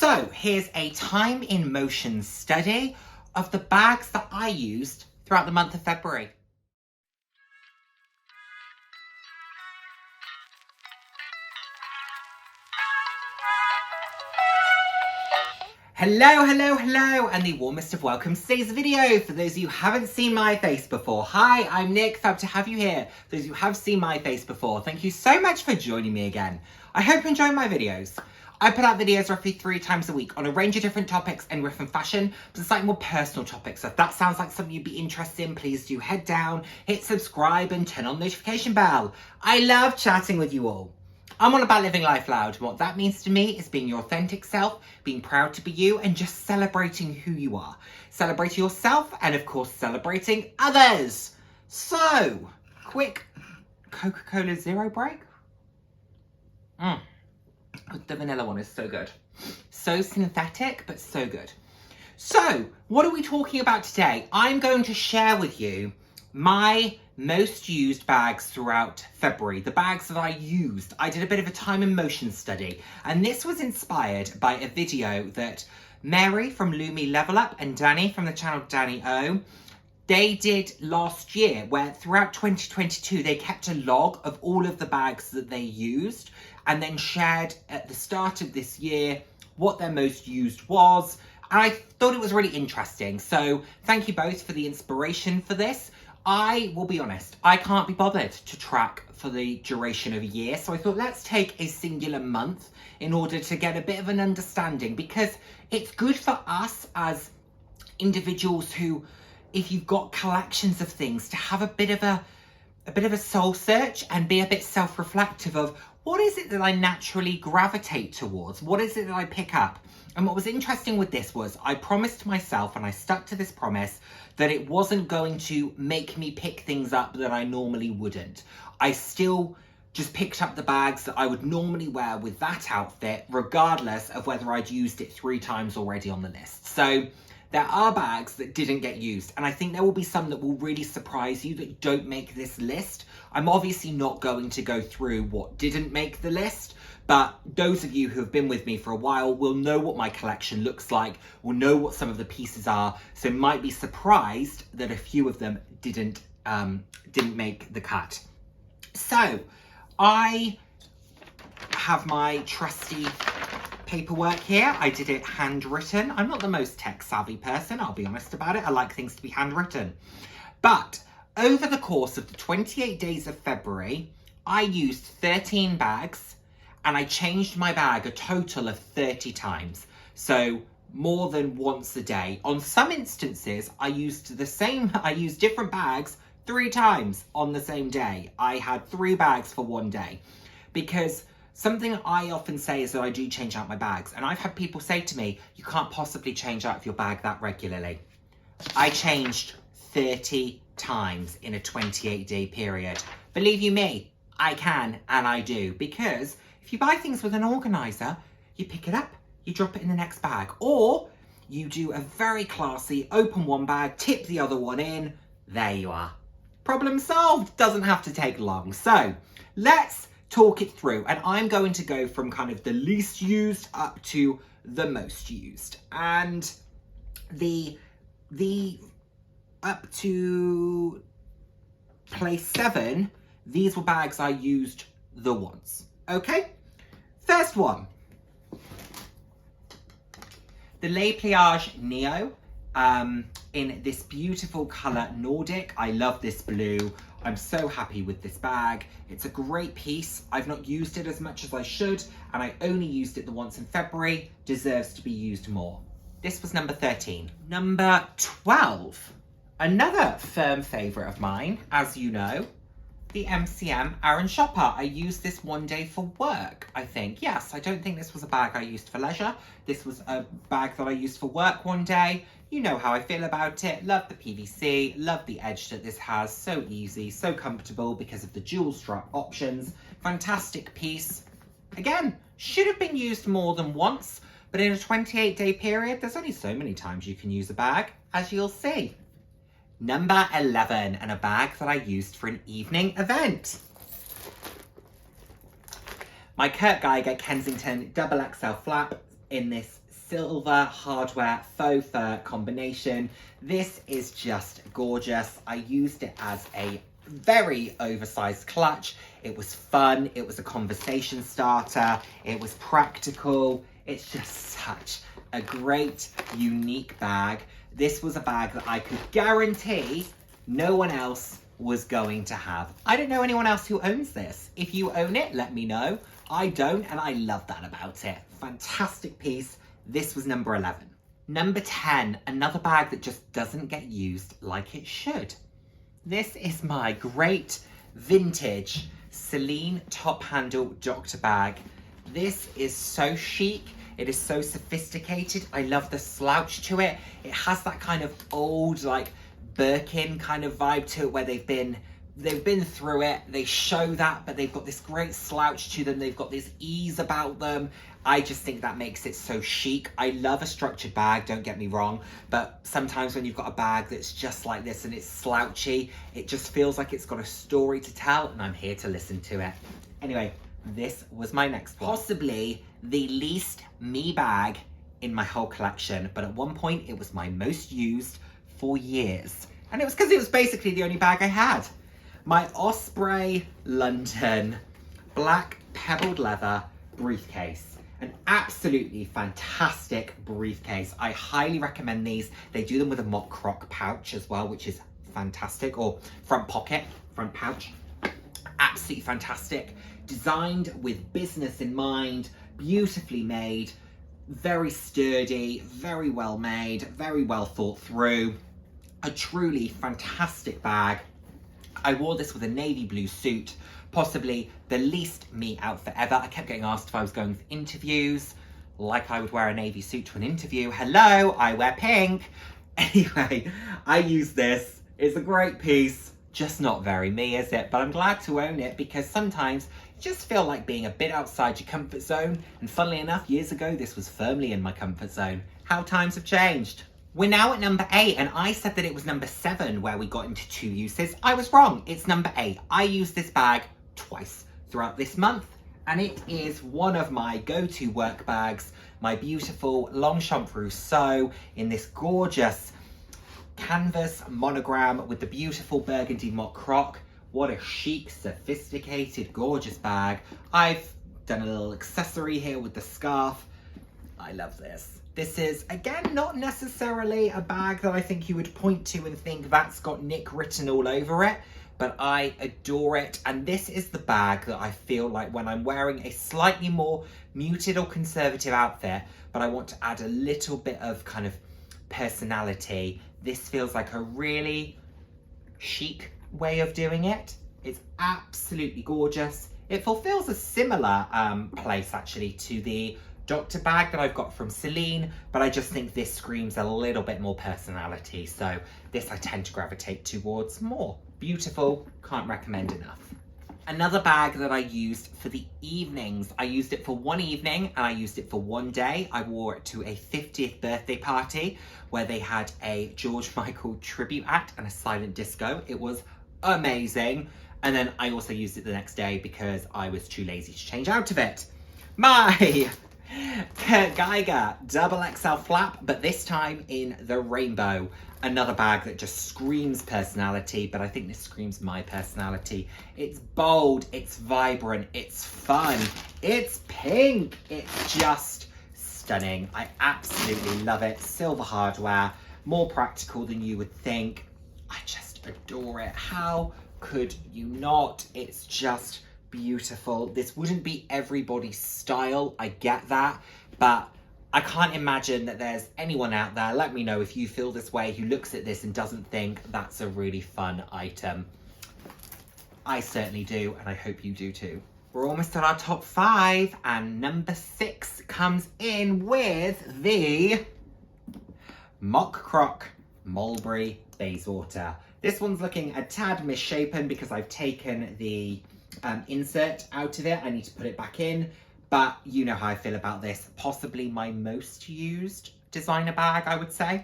So here's a time in motion study of the bags that I used throughout the month of February. Hello, and the warmest of welcomes to today's video. For those of you who haven't seen my face before, hi, I'm Nick, fab to have you here. For those who have seen my face before, thank you so much for joining me again. I hope you enjoy my videos. I put out videos roughly 3 times a week on a range of different topics in riff and fashion, but slightly more personal topics. So if that sounds like something you'd be interested in, please do head down, hit subscribe and turn on the notification bell. I love chatting with you all. I'm all about living life loud, and what that means to me is being your authentic self, being proud to be you, and just celebrating who you are. Celebrating yourself, and of course celebrating others. So, quick Coca-Cola Zero break. The vanilla one is so good. So synthetic, but so good. So, what are we talking about today? I'm going to share with you my most used bags throughout February, the bags that I used. I did a bit of a time and motion study, and this was inspired by a video that Mary from Lumi Level Up and Danny from the channel Danny O, they did last year, where throughout 2022 they kept a log of all of the bags that they used and then shared at the start of this year what their most used was. And I thought it was really interesting. So thank you both for the inspiration for this. I will be honest, I can't be bothered to track for the duration of a year. So I thought let's take a singular month in order to get a bit of an understanding, because it's good for us as individuals who, if you've got collections of things, to have a bit of a soul search and be a bit self-reflective of what is it that I naturally gravitate towards? What is it that I pick up? And what was interesting with this was I promised myself, and I stuck to this promise, that it wasn't going to make me pick things up that I normally wouldn't. I still just picked up the bags that I would normally wear with that outfit, regardless of whether I'd used it 3 times already on the list. So there are bags that didn't get used, and I think there will be some that will really surprise you that don't make this list. I'm obviously not going to go through what didn't make the list, but those of you who have been with me for a while will know what my collection looks like, will know what some of the pieces are, so might be surprised that a few of them didn't make the cut. So I have my trusty paperwork here. I did it handwritten. I'm not the most tech savvy person, I'll be honest about it. I like things to be handwritten. But over the course of the 28 days of February, I used 13 bags, and I changed my bag a total of 30 times. So more than once a day. On some instances, I used different bags 3 times on the same day. I had 3 bags for one day, because something I often say is that I do change out my bags. And I've had people say to me, you can't possibly change out your bag that regularly. I changed 30 times in a 28-day period. Believe you me, I can and I do, because if you buy things with an organizer, you pick it up, you drop it in the next bag, or you do a very classy open one bag, tip the other one in, there you are. Problem solved, doesn't have to take long. So let's talk it through, and I'm going to go from kind of the least used up to the most used. And the up to place 7, these were bags I used the once. Okay, first one, the Le Pliage Neo in this beautiful colour Nordic. I love this blue. I'm so happy with this bag. It's a great piece. I've not used it as much as I should, and I only used it the once in February. Deserves to be used more. This was number 13. Number 12, another firm favourite of mine, as you know, the MCM Aran Shopper. I used this one day for work, I think. Yes, I don't think this was a bag I used for leisure. This was a bag that I used for work one day. You know how I feel about it. Love the PVC, love the edge that this has. So easy, so comfortable because of the dual strap options. Fantastic piece. Again, should have been used more than once, but in a 28-day period, there's only so many times you can use a bag, as you'll see. Number 11, and a bag that I used for an evening event. My Kurt Geiger Kensington XXL flap in this silver hardware faux fur combination. This is just gorgeous. I used it as a very oversized clutch. It was fun. It was a conversation starter. It was practical. It's just such a great, unique bag. This was a bag that I could guarantee no one else was going to have. I don't know anyone else who owns this. If you own it, let me know. I don't, and I love that about it. Fantastic piece. This was number 11. Number 10, another bag that just doesn't get used like it should. This is my great vintage Celine top handle doctor bag. This is so chic. It is so sophisticated. I love the slouch to it. It has that kind of old, like, Birkin kind of vibe to it, where they've been through it. They show that, but they've got this great slouch to them. They've got this ease about them. I just think that makes it so chic. I love a structured bag, don't get me wrong, but sometimes when you've got a bag that's just like this and it's slouchy, it just feels like it's got a story to tell, and I'm here to listen to it. Anyway, this was my next one. Possibly the least me bag in my whole collection, but at one point it was my most used for years. And it was because it was basically the only bag I had. My Osprey London black pebbled leather briefcase. An absolutely fantastic briefcase. I highly recommend these. They do them with a mock croc pouch as well, which is fantastic, or front pocket, front pouch. Absolutely fantastic. Designed with business in mind, beautifully made, very sturdy, very well made, very well thought through. A truly fantastic bag. I wore this with a navy blue suit, possibly the least me outfit ever. I kept getting asked if I was going for interviews, like I would wear a navy suit to an interview. Hello, I wear pink. Anyway, I use this. It's a great piece, just not very me, is it? But I'm glad to own it, because sometimes you just feel like being a bit outside your comfort zone. And funnily enough, years ago, this was firmly in my comfort zone. How times have changed. We're now at number 8, and I said that it was number 7 where we got into 2 uses. I was wrong, it's number 8. I used this bag twice throughout this month, and it is one of my go-to work bags, my beautiful Longchamp Rousseau in this gorgeous canvas monogram with the beautiful burgundy mock croc. What a chic, sophisticated, gorgeous bag. I've done a little accessory here with the scarf. I love this. This is, again, not necessarily a bag that I think you would point to and think that's got Nick written all over it, but I adore it. And this is the bag that I feel like when I'm wearing a slightly more muted or conservative outfit, but I want to add a little bit of kind of personality, this feels like a really chic way of doing it. It's absolutely gorgeous. It fulfills a similar place, actually, to the doctor bag that I've got from Celine, but I just think this screams a little bit more personality, so this I tend to gravitate towards more. Beautiful, can't recommend enough. Another bag that I used for the evenings. I used it for one evening and I used it for one day. I wore it to a 50th birthday party where they had a George Michael tribute act and a silent disco. It was amazing. And then I also used it the next day because I was too lazy to change out of it. My Kurt Geiger double XL flap, but this time in the rainbow. Another bag that just screams personality, but I think this screams my personality. It's bold, it's vibrant, it's fun, it's pink. It's just stunning. I absolutely love it. Silver hardware, more practical than you would think. I just adore it. How could you not? It's just beautiful. This wouldn't be everybody's style, I get that, but I can't imagine that there's anyone out there, let me know if you feel this way, who looks at this and doesn't think that's a really fun item. I certainly do, and I hope you do too. We're almost at our top 5, and number 6 comes in with the Mock Croc Mulberry Bayswater. This one's looking a tad misshapen because I've taken the insert out of it. I need to put it back in, but you know how I feel about this. Possibly my most used designer bag, I would say,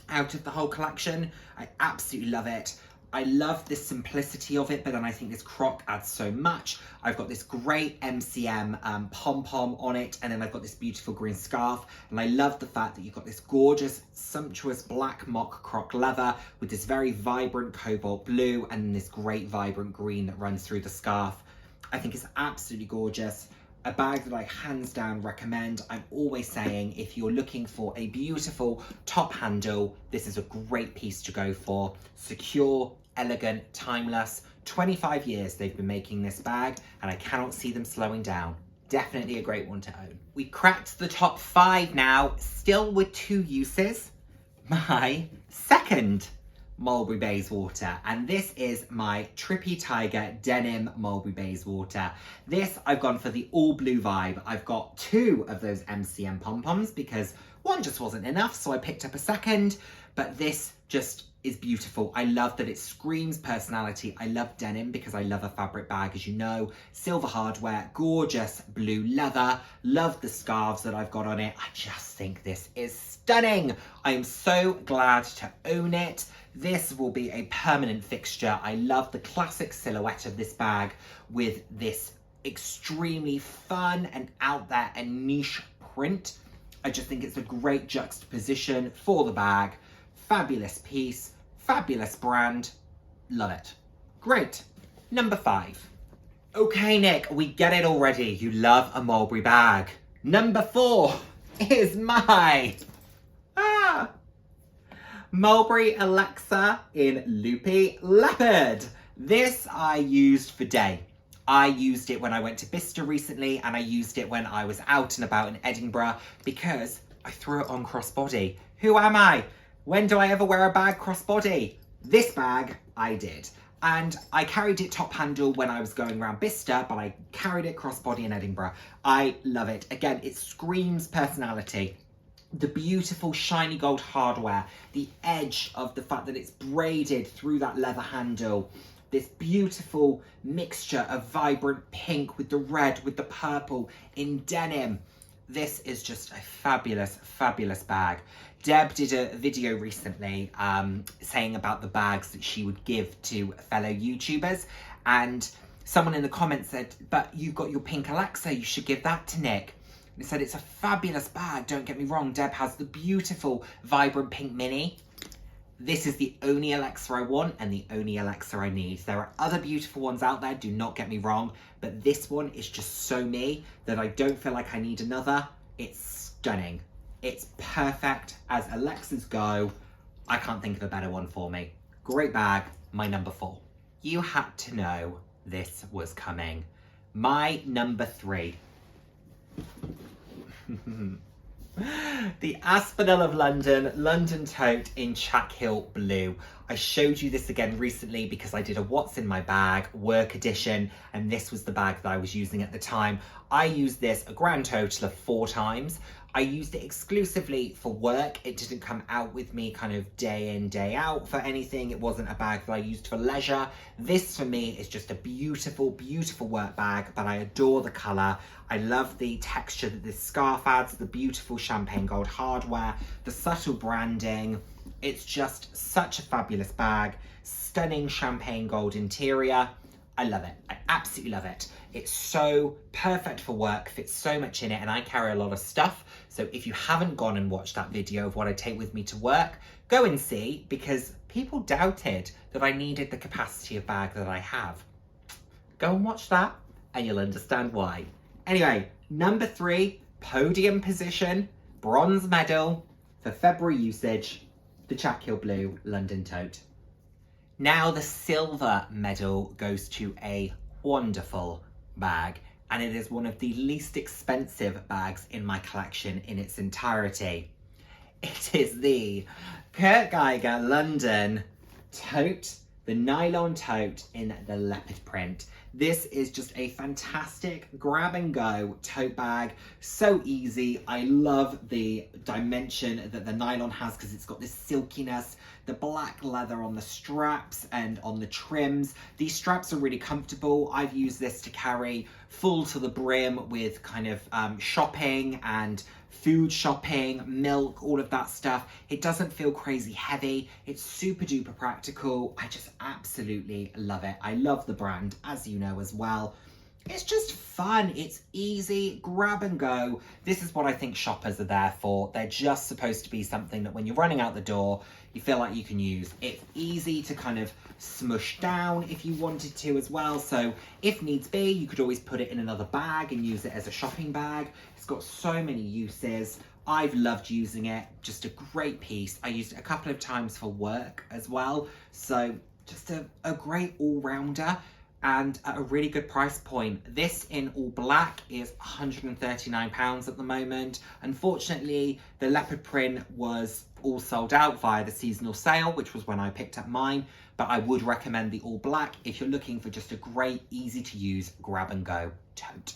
out of the whole collection. I absolutely love it. I love the simplicity of it, but then I think this croc adds so much. I've got this great MCM pom-pom on it, and then I've got this beautiful green scarf, and I love the fact that you've got this gorgeous, sumptuous black mock croc leather with this very vibrant cobalt blue, and then this great vibrant green that runs through the scarf. I think it's absolutely gorgeous. A bag that I hands down recommend. I'm always saying if you're looking for a beautiful top handle, this is a great piece to go for. Secure, elegant, timeless. 25 years they've been making this bag and I cannot see them slowing down. Definitely a great one to own. We cracked the top 5 now, still with 2 uses. My second Mulberry Bayswater, and this is my Trippy Tiger denim Mulberry Bayswater. This, I've gone for the all blue vibe. I've got 2 of those MCM pom-poms because one just wasn't enough, so I picked up a second, but this just is beautiful. I love that it screams personality. I love denim because I love a fabric bag, as you know. Silver hardware, gorgeous blue leather. Love the scarves that I've got on it. I just think this is stunning. I am so glad to own it. This will be a permanent fixture. I love the classic silhouette of this bag with this extremely fun and out there and niche print. I just think it's a great juxtaposition for the bag. Fabulous piece, fabulous brand. Love it. Great. Number 5. Okay, Nick, we get it already. You love a Mulberry bag. Number 4 is my Mulberry Alexa in Loopy Leopard. This I used for day. I used it when I went to Bicester recently, and I used it when I was out and about in Edinburgh because I threw it on crossbody. Who am I? When do I ever wear a bag crossbody? This bag, I did. And I carried it top handle when I was going around Bicester, but I carried it crossbody in Edinburgh. I love it. Again, it screams personality. The beautiful shiny gold hardware, the edge of the fact that it's braided through that leather handle, this beautiful mixture of vibrant pink with the red, with the purple in denim. This is just a fabulous, fabulous bag. Deb did a video recently saying about the bags that she would give to fellow YouTubers, and someone in the comments said, but you've got your pink Alexa, you should give that to Nick. They said it's a fabulous bag, don't get me wrong. Deb has the beautiful vibrant pink mini. This is the only Alexa I want and the only Alexa I need. There are other beautiful ones out there, do not get me wrong, but this one is just so me that I don't feel like I need another. It's stunning. It's perfect as Alexas go. I can't think of a better one for me. Great bag, my number 4. You had to know this was coming. My number 3. The Aspinall of London, London Tote in Chackhill Blue. I showed you this again recently because I did a What's in My Bag work edition, and this was the bag that I was using at the time. I used this a grand total of 4 times. I used it exclusively for work. It didn't come out with me kind of day in, day out for anything. It wasn't a bag that I used for leisure. This for me is just a beautiful, beautiful work bag, but I adore the colour. I love the texture that this scarf adds, the beautiful champagne gold hardware, the subtle branding. It's just such a fabulous bag. Stunning champagne gold interior. I love it. I absolutely love it. It's so perfect for work, fits so much in it, and I carry a lot of stuff. So if you haven't gone and watched that video of what I take with me to work, go and see, because people doubted that I needed the capacity of bag that I have. Go and watch that and you'll understand why. Anyway, number 3, podium position, bronze medal for February usage, the Chackhill Blue London Tote. Now the silver medal goes to a wonderful bag, and it is one of the least expensive bags in my collection in its entirety. It is the Kurt Geiger London Tote, the nylon tote in the leopard print. This is just a fantastic grab and go tote bag. So easy. I love the dimension that the nylon has because it's got this silkiness, the black leather on the straps and on the trims. These straps are really comfortable. I've used this to carry full to the brim with kind of shopping and food shopping, milk, all of that stuff. It doesn't feel crazy heavy. It's super duper practical. I just absolutely love it. I love the brand, as you know as well. It's just fun. It's easy, grab and go. This is what I think shoppers are there for. They're just supposed to be something that when you're running out the door, you feel like you can use. It's easy to kind of smush down if you wanted to as well. So if needs be, you could always put it in another bag and use it as a shopping bag. It's got so many uses. I've loved using it. Just a great piece. I used it a couple of times for work as well. So just a great all-rounder. And at a really good price point. This in all black is £139 at the moment. Unfortunately, the leopard print was all sold out via the seasonal sale, which was when I picked up mine. But I would recommend the all black if you're looking for just a great, easy to use grab and go tote.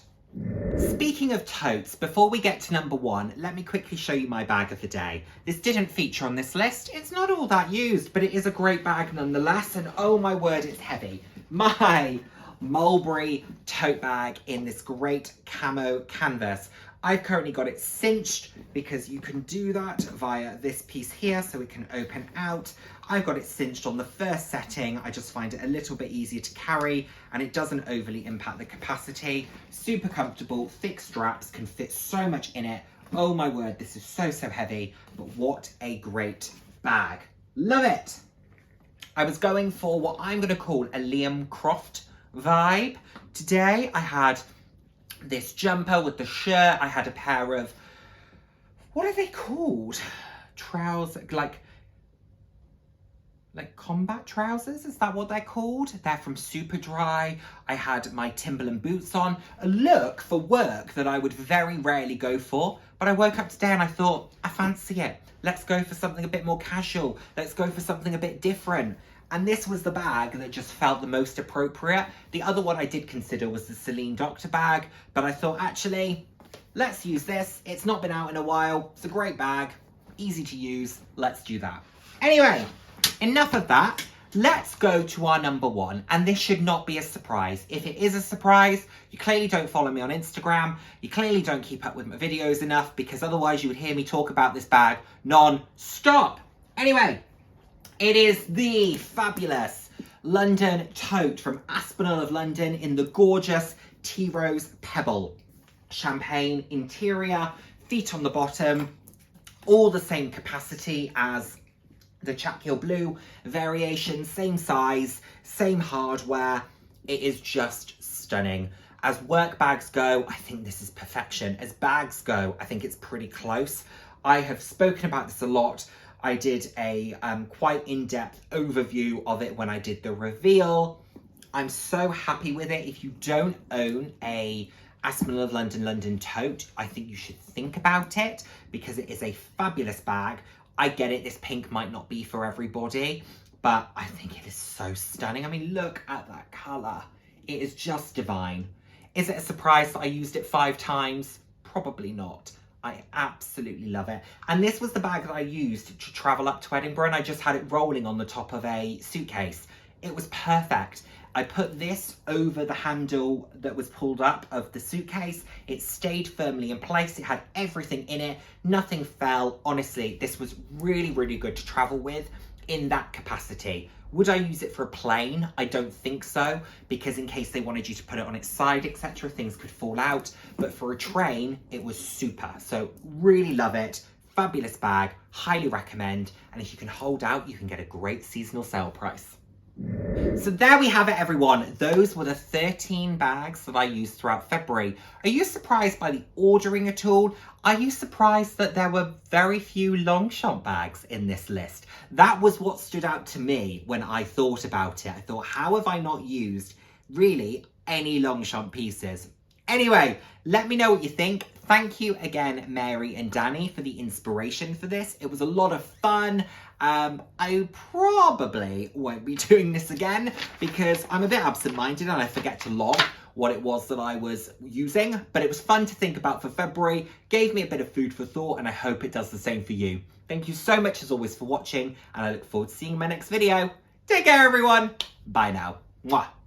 Speaking of totes, before we get to number one, let me quickly show you my bag of the day. This didn't feature on this list. It's not all that used, but it is a great bag nonetheless. And oh my word, it's heavy. My mulberry tote bag in this great camo canvas. I've currently got it cinched because you can do that via this piece here so it can open out. I've got it cinched on the first setting. I just find it a little bit easier to carry and it doesn't overly impact the capacity. Super comfortable, thick straps, can fit so much in it. Oh my word, this is so heavy, but what a great bag. Love it. I was going for what I'm going to call a Liam Croft vibe. Today I had this jumper with the shirt. I had a pair of, what are they called? Trousers, like combat trousers, is that what they're called? They're from Superdry. I had my Timberland boots on, a look for work that I would very rarely go for, but I woke up today and I thought, I fancy it. Let's go for something a bit more casual. Let's go for something a bit different. And this was the bag that just felt the most appropriate. The other one I did consider was the Celine Doctor bag, but I thought, actually, let's use this. It's not been out in a while. It's a great bag, easy to use. Let's do that. Anyway, enough of that. Let's go to our number one, and this should not be a surprise. If it is a surprise, you clearly don't follow me on Instagram. You clearly don't keep up with my videos enough, because otherwise you would hear me talk about this bag non-stop. Anyway, it is the fabulous London tote from Aspinall of London in the gorgeous Tea Rose Pebble. Champagne interior, feet on the bottom, all the same capacity as the Chatkill Blue variation, same size, same hardware. It is just stunning. As work bags go, I think this is perfection. As bags go, I think it's pretty close. I have spoken about this a lot. I did a quite in-depth overview of it when I did the reveal. I'm so happy with it. If you don't own a Aspinall of London tote, I think you should think about it because it is a fabulous bag. I get it, this pink might not be for everybody, but I think it is so stunning. I mean, look at that colour. It is just divine. Is it a surprise that I used it 5 times? Probably not. I absolutely love it. And this was the bag that I used to travel up to Edinburgh, and I just had it rolling on the top of a suitcase. It was perfect. I put this over the handle that was pulled up of the suitcase. It stayed firmly in place. It had everything in it. Nothing fell. Honestly, this was really, really good to travel with in that capacity. Would I use it for a plane? I don't think so, because in case they wanted you to put it on its side, etc., things could fall out. But for a train, it was super. So really love it. Fabulous bag. Highly recommend. And if you can hold out, you can get a great seasonal sale price. So there we have it, everyone. Those were the 13 bags that I used throughout February. Are you surprised by the ordering at all? Are you surprised that there were very few Longchamp bags in this list? That was what stood out to me when I thought about it. I thought, how have I not used really any Longchamp pieces? Anyway, let me know what you think. Thank you again, Mary and Danny, for the inspiration for this. It was a lot of fun. I probably won't be doing this again because I'm a bit absent-minded and I forget to log what it was that I was using, but it was fun to think about for February, gave me a bit of food for thought, and I hope it does the same for you. Thank you so much as always for watching, and I look forward to seeing you in my next video. Take care, everyone. Bye now. Mwah.